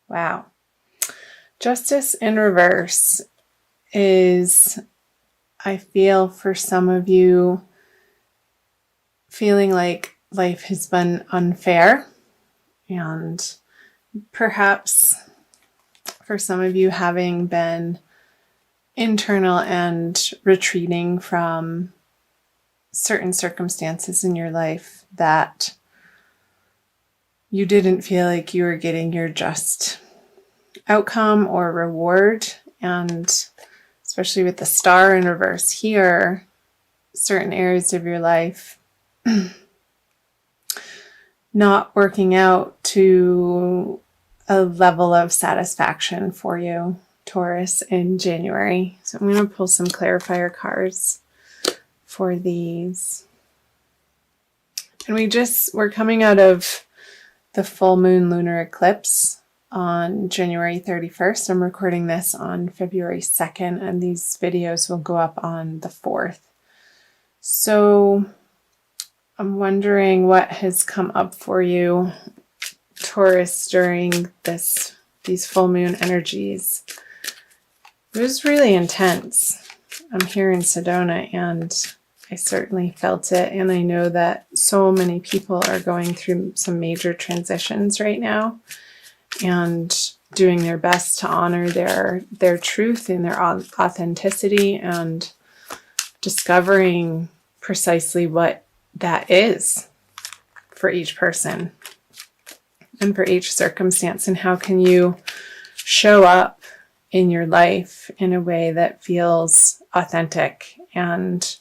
Wow. Justice in reverse is, I feel, for some of you, feeling like life has been unfair, and perhaps for some of you having been internal and retreating from certain circumstances in your life that you didn't feel like you were getting your just outcome or reward. And especially with the star in reverse here, certain areas of your life not working out to a level of satisfaction for you, Taurus, in January. So I'm going to pull some clarifier cards for these. And we're coming out of the full moon lunar eclipse on January 31st. I'm recording this on February 2nd, and these videos will go up on the 4th. So I'm wondering what has come up for you, Taurus, during these full moon energies. It was really intense. I'm here in Sedona, and I certainly felt it. And I know that so many people are going through some major transitions right now and doing their best to honor their truth and their authenticity and discovering precisely what that is for each person and for each circumstance, and how can you show up in your life in a way that feels authentic and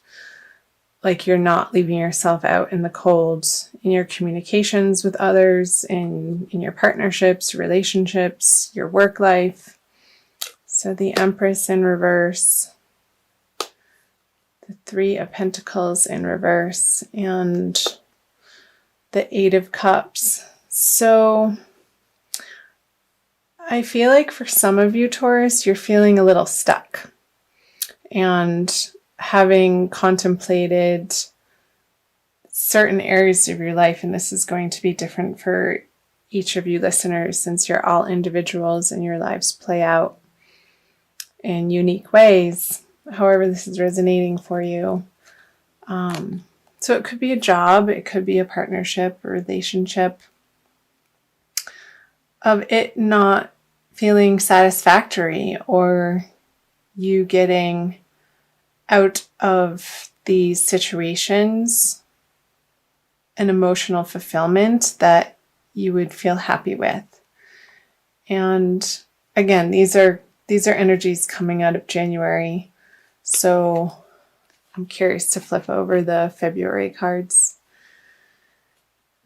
like you're not leaving yourself out in the cold in your communications with others, in your partnerships, relationships, your work life. So the Empress in reverse, the Three of Pentacles in reverse, and the Eight of Cups. So I feel like for some of you, Taurus, you're feeling a little stuck. And having contemplated certain areas of your life, and this is going to be different for each of you listeners since you're all individuals and your lives play out in unique ways, however this is resonating for you. So it could be a job, it could be a partnership, a relationship, of it not feeling satisfactory, or you getting out of these situations an emotional fulfillment that you would feel happy with. And again, these are energies coming out of January. So I'm curious to flip over the February cards.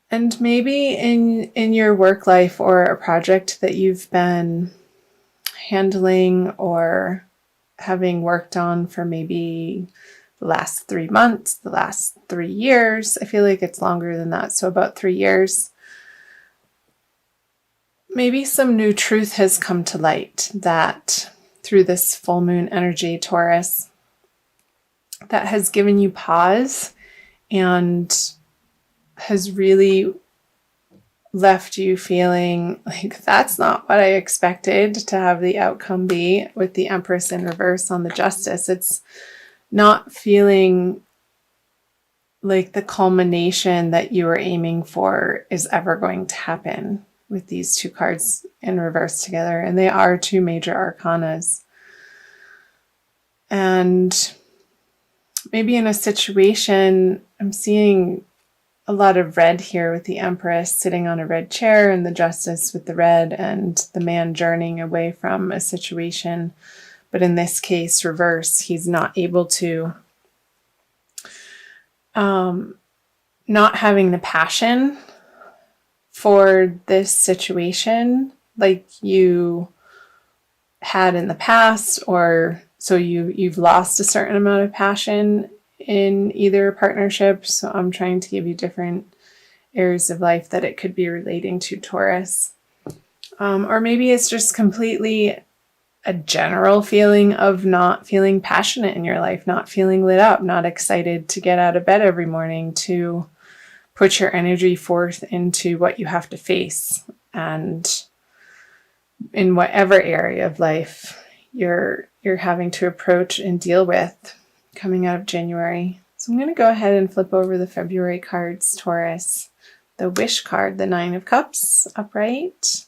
And maybe in your work life or a project that you've been handling or having worked on for maybe the last 3 months, the last 3 years. I feel like it's longer than that, so about 3 years. Maybe some new truth has come to light that through this full moon energy, Taurus, that has given you pause and has really left you feeling like that's not what I expected to have the outcome be with the Empress in reverse on the Justice. It's not feeling like the culmination that you were aiming for is ever going to happen with these two cards in reverse together. And they are two major arcanas. And maybe in a situation, I'm seeing a lot of red here with the Empress sitting on a red chair and the Justice with the red and the man journeying away from a situation. But in this case, reverse, he's not able to, not having the passion for this situation like you had in the past, or so you've lost a certain amount of passion in either partnership. So I'm trying to give you different areas of life that it could be relating to, Taurus. Or maybe it's just completely a general feeling of not feeling passionate in your life, not feeling lit up, not excited to get out of bed every morning to put your energy forth into what you have to face. And in whatever area of life you're having to approach and deal with coming out of January. So I'm going to go ahead and flip over the February cards, Taurus. The Wish card, the Nine of Cups, upright.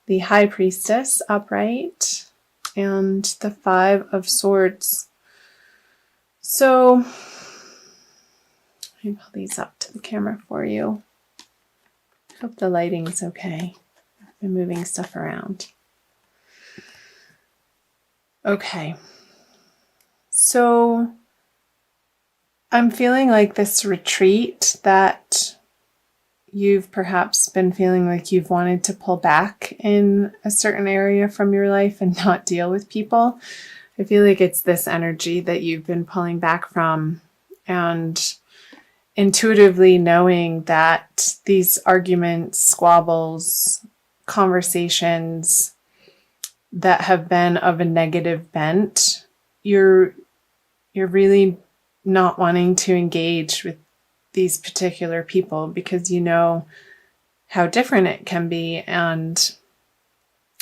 The High Priestess, upright. And the Five of Swords. So, let me pull these up to the camera for you. Hope the lighting's okay. I've been moving stuff around. Okay. So, I'm feeling like this retreat that you've perhaps been feeling like you've wanted to pull back in a certain area from your life and not deal with people. I feel like it's this energy that you've been pulling back from, and intuitively knowing that these arguments, squabbles, conversations that have been of a negative bent, you're really not wanting to engage with these particular people because you know how different it can be, and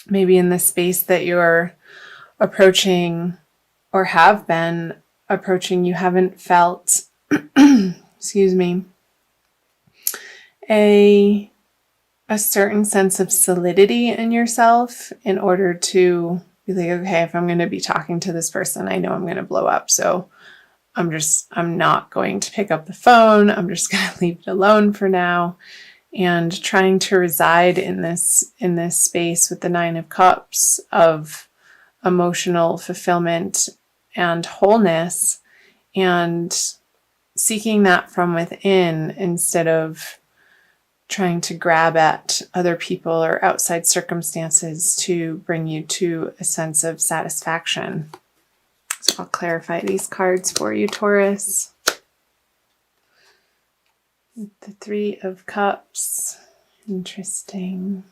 maybe in the space that you're approaching or have been approaching, you haven't felt excuse me, a certain sense of solidity in yourself in order to be like, okay, if I'm going to be talking to this person, I know I'm going to blow up. So I'm not going to pick up the phone. I'm just going to leave it alone for now. And trying to reside in this space with the Nine of Cups of emotional fulfillment and wholeness, and seeking that from within instead of trying to grab at other people or outside circumstances to bring you to a sense of satisfaction. So I'll clarify these cards for you, Taurus. The Three of Cups. Interesting.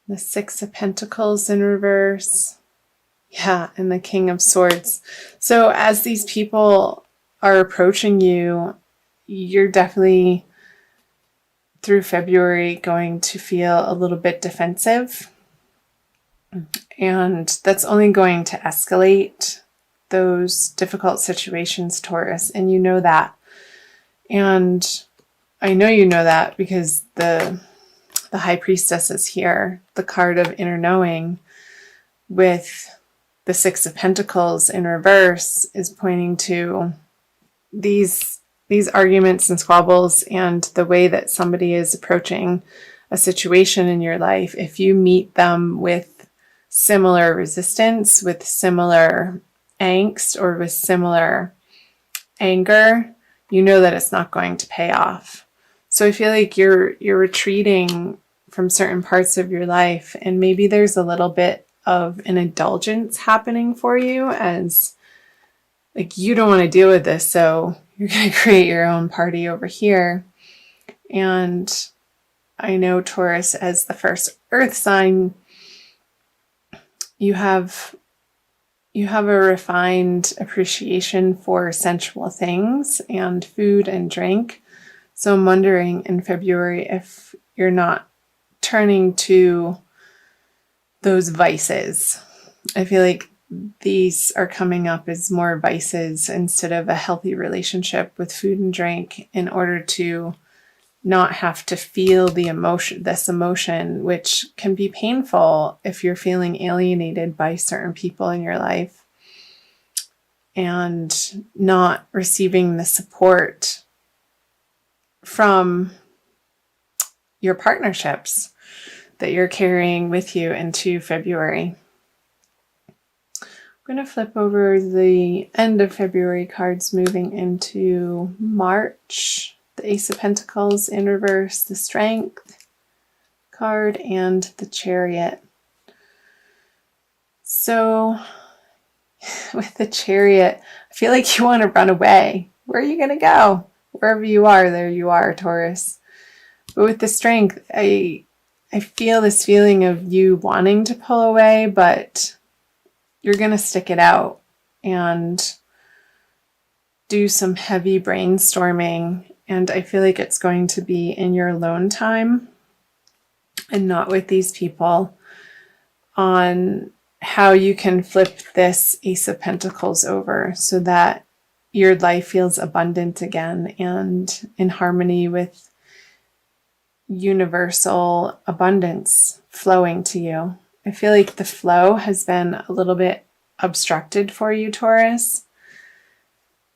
The Six of Pentacles in reverse. Yeah, and the King of Swords. So as these people are approaching you, you're definitely through February going to feel a little bit defensive. And that's only going to escalate those difficult situations, Taurus. And you know that. And I know you know that because the High Priestess is here, the card of inner knowing, with the Six of Pentacles in reverse, is pointing to these arguments and squabbles and the way that somebody is approaching a situation in your life. If you meet them with similar resistance, with similar angst, or with similar anger, you know that it's not going to pay off. So I feel like you're retreating from certain parts of your life, and maybe there's a little bit of an indulgence happening for you, as like you don't want to deal with this, so you're going to create your own party over here. And I know, Taurus, as the first earth sign, you have a refined appreciation for sensual things and food and drink. So I'm wondering in February if you're not turning to those vices. I feel like these are coming up as more vices instead of a healthy relationship with food and drink, in order to not have to feel this emotion, which can be painful if you're feeling alienated by certain people in your life and not receiving the support from your partnerships that you're carrying with you into February. I'm going to flip over the end of February cards, moving into March. The Ace of Pentacles in reverse, the Strength card, and the Chariot. So with the Chariot, I feel like you want to run away. Where are you going to go? Wherever you are, there you are, Taurus. But with the Strength, I feel this feeling of you wanting to pull away, but you're going to stick it out and do some heavy brainstorming. And I feel like it's going to be in your alone time and not with these people. on how you can flip this Ace of Pentacles over so that your life feels abundant again and in harmony with universal abundance flowing to you. I feel like the flow has been a little bit obstructed for you, Taurus,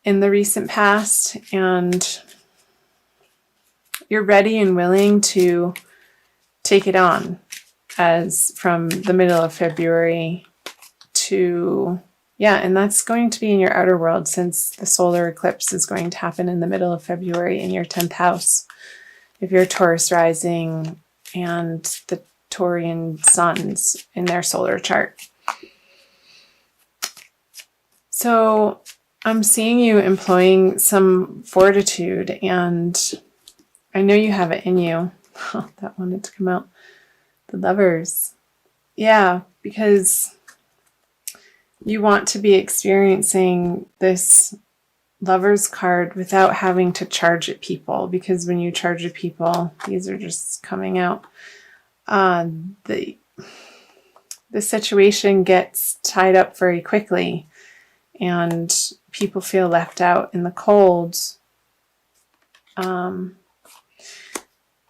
in the recent past, and you're ready and willing to take it on as from the middle of February to, and that's going to be in your outer world, since the solar eclipse is going to happen in the middle of February in your 10th house. If you're Taurus rising and the Taurian suns in their solar chart. So I'm seeing you employing some fortitude, and I know you have it in you. Oh, that wanted to come out. The Lovers. Yeah, because you want to be experiencing this Lovers card without having to charge at people, because when you charge at people, these are just coming out. The situation gets tied up very quickly, and people feel left out in the cold. And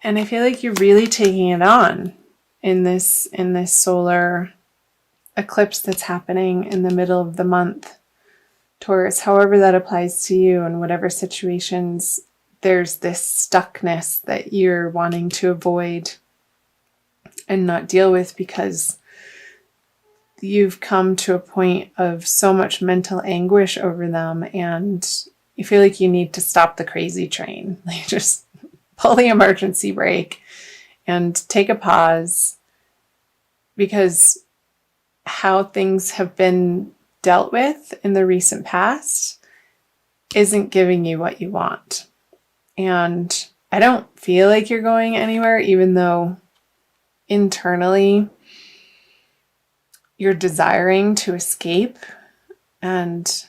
I feel like you're really taking it on in this solar eclipse that's happening in the middle of the month, Taurus. However that applies to you, and whatever situations there's this stuckness that you're wanting to avoid and not deal with, because you've come to a point of so much mental anguish over them, and you feel like you need to stop the crazy train. Like, just pull the emergency brake and take a pause, because how things have been dealt with in the recent past isn't giving you what you want. And I don't feel like you're going anywhere, even though internally you're desiring to escape, and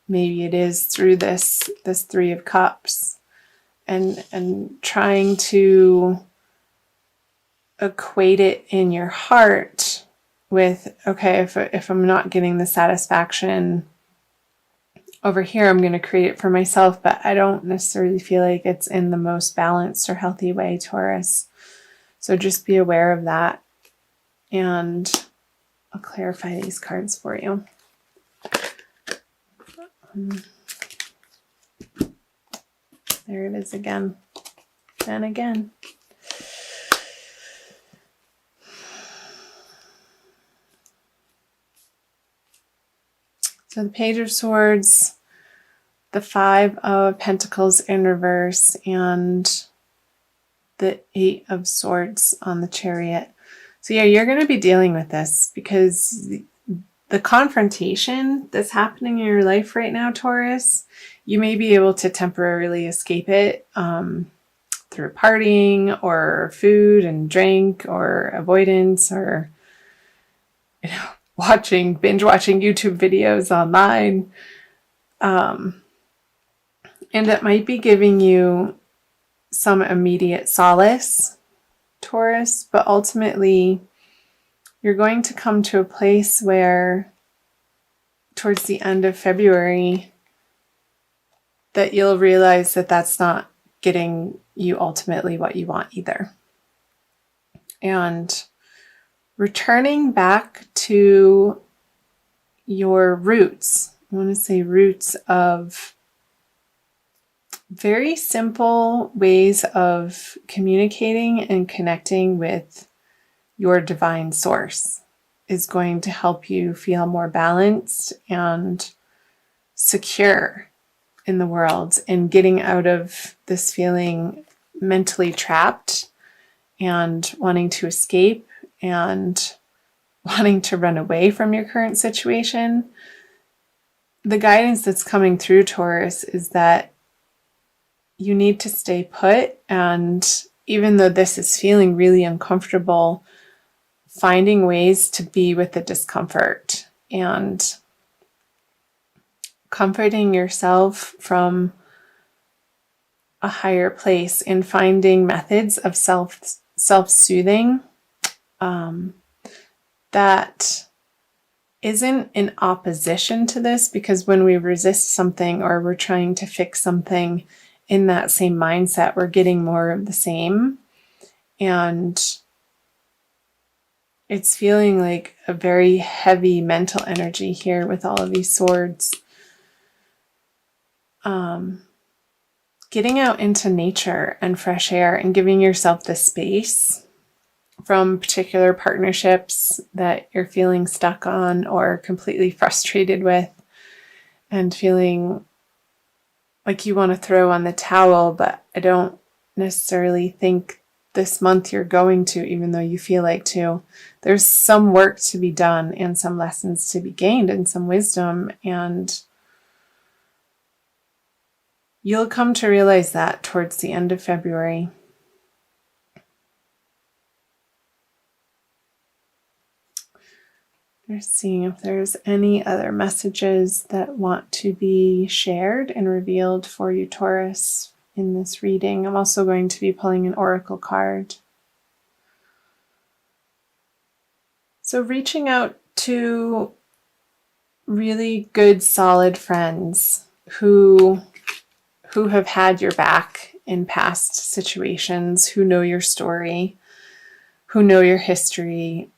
maybe it is through this Three of Cups, and trying to equate it in your heart with, okay, if I'm not getting the satisfaction over here, I'm going to create it for myself, but I don't necessarily feel like it's in the most balanced or healthy way, Taurus. So just be aware of that, and I'll clarify these cards for you. There it is again and again. So the Page of Swords, the Five of Pentacles in reverse, and the Eight of Swords on the Chariot. So yeah, you're going to be dealing with this, because the confrontation that's happening in your life right now, Taurus, you may be able to temporarily escape it through partying or food and drink or avoidance, or binge watching YouTube videos online. And it might be giving you some immediate solace, Taurus, but ultimately you're going to come to a place where towards the end of February that you'll realize that that's not getting you ultimately what you want either. And returning back to your roots, I want to say roots of very simple ways of communicating and connecting with your divine source, is going to help you feel more balanced and secure in the world, and getting out of this feeling mentally trapped and wanting to escape and wanting to run away from your current situation. The guidance that's coming through, Taurus, is that you need to stay put, and even though this is feeling really uncomfortable, finding ways to be with the discomfort and comforting yourself from a higher place, and finding methods of self-soothing that isn't in opposition to this, because when we resist something or we're trying to fix something in that same mindset, we're getting more of the same. And it's feeling like a very heavy mental energy here with all of these swords. Getting out into nature and fresh air and giving yourself the space from particular partnerships that you're feeling stuck on or completely frustrated with, and feeling like you want to throw on the towel, but I don't necessarily think this month you're going to, even though you feel like to. There's some work to be done and some lessons to be gained and some wisdom, and you'll come to realize that towards the end of February. Just seeing if there's any other messages that want to be shared and revealed for you, Taurus, in this reading. I'm also going to be pulling an oracle card. So reaching out to really good, solid friends who have had your back in past situations, who know your story, who know your history,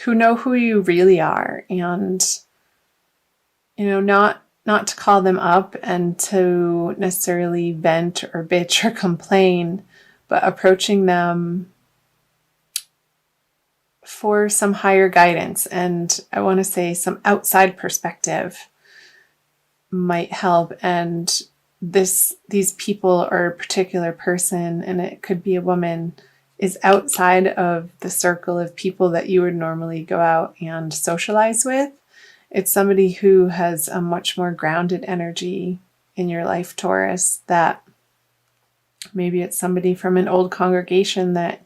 who know who you really are, and, not to call them up and to necessarily vent or bitch or complain, but approaching them for some higher guidance. And I want to say some outside perspective might help. And these people, or a particular person, and it could be a woman, is outside of the circle of people that you would normally go out and socialize with. It's somebody who has a much more grounded energy in your life, Taurus, that maybe it's somebody from an old congregation that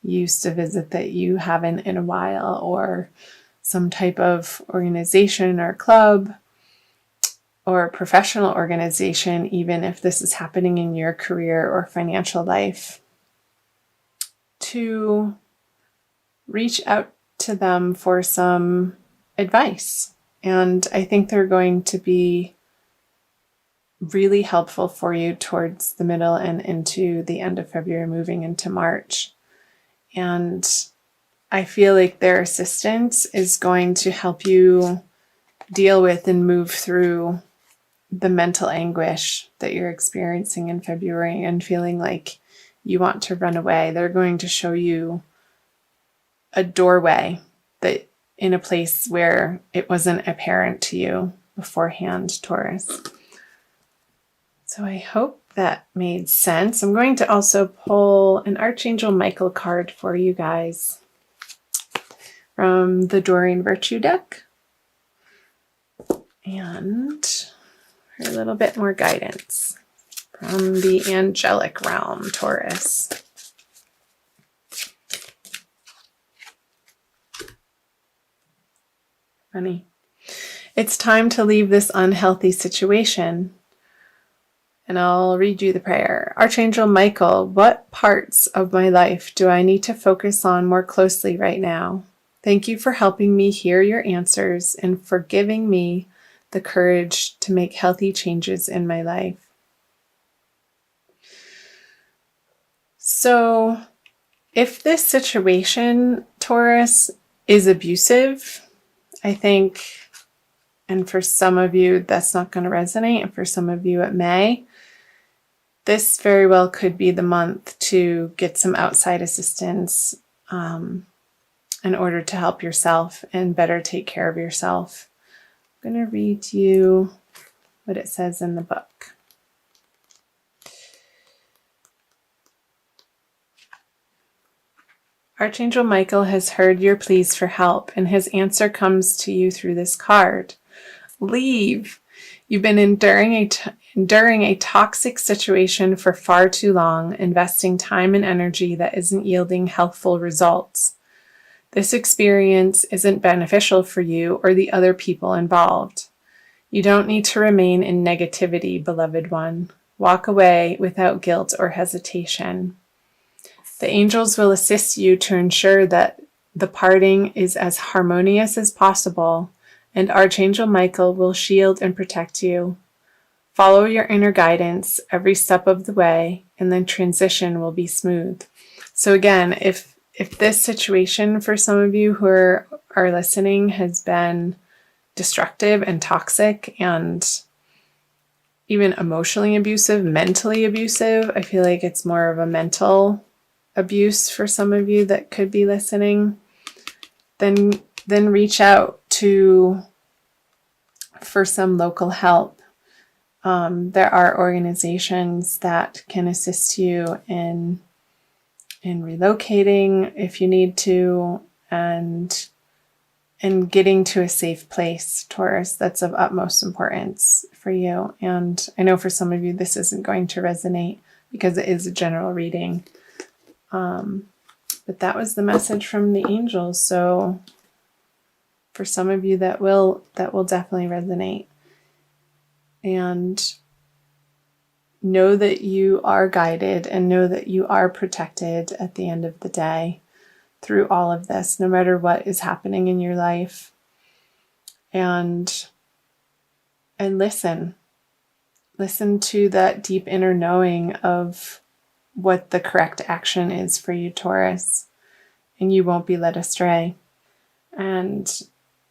you used to visit that you haven't in a while, or some type of organization or club or professional organization, even if this is happening in your career or financial life, to reach out to them for some advice. And I think they're going to be really helpful for you towards the middle and into the end of February, moving into March. And I feel like their assistance is going to help you deal with and move through the mental anguish that you're experiencing in February and feeling like you want to run away. They're going to show you a doorway that in a place where it wasn't apparent to you beforehand, Taurus. So I hope that made sense. I'm going to also pull an Archangel Michael card for you guys from the Doreen Virtue deck. And for a little bit more guidance from the angelic realm, Taurus. Funny. It's time to leave this unhealthy situation. And I'll read you the prayer. Archangel Michael, what parts of my life do I need to focus on more closely right now? Thank you for helping me hear your answers and for giving me the courage to make healthy changes in my life. So, if this situation, Taurus, is abusive, I think, and for some of you that's not going to resonate, and for some of you it may, this very well could be the month to get some outside assistance in order to help yourself and better take care of yourself. I'm going to read you what it says in the book. Archangel Michael has heard your pleas for help, and his answer comes to you through this card. Leave. You've been enduring a toxic situation for far too long, investing time and energy that isn't yielding healthful results. This experience isn't beneficial for you or the other people involved. You don't need to remain in negativity, beloved one. Walk away without guilt or hesitation. The angels will assist you to ensure that the parting is as harmonious as possible, and Archangel Michael will shield and protect you. Follow your inner guidance every step of the way, and then transition will be smooth. So again, if this situation for some of you who are listening has been destructive and toxic and even emotionally abusive, mentally abusive, I feel like it's more of a mental abuse for some of you that could be listening, then reach out for some local help. There are organizations that can assist you in relocating if you need to, and getting to a safe place, Taurus. That's of utmost importance for you. And I know for some of you this isn't going to resonate because it is a general reading. But that was the message from the angels. So for some of you that will definitely resonate. And know that you are guided and know that you are protected at the end of the day through all of this, no matter what is happening in your life. And listen to that deep inner knowing of what the correct action is for you, Taurus, and you won't be led astray. And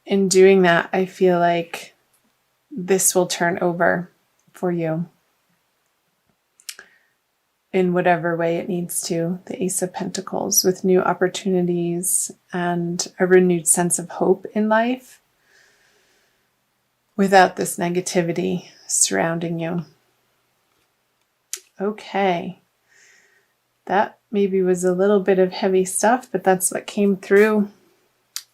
in doing that, I feel like this will turn over for you in whatever way it needs to. The Ace of Pentacles, with new opportunities and a renewed sense of hope in life without this negativity surrounding you. Okay. That maybe was a little bit of heavy stuff, but that's what came through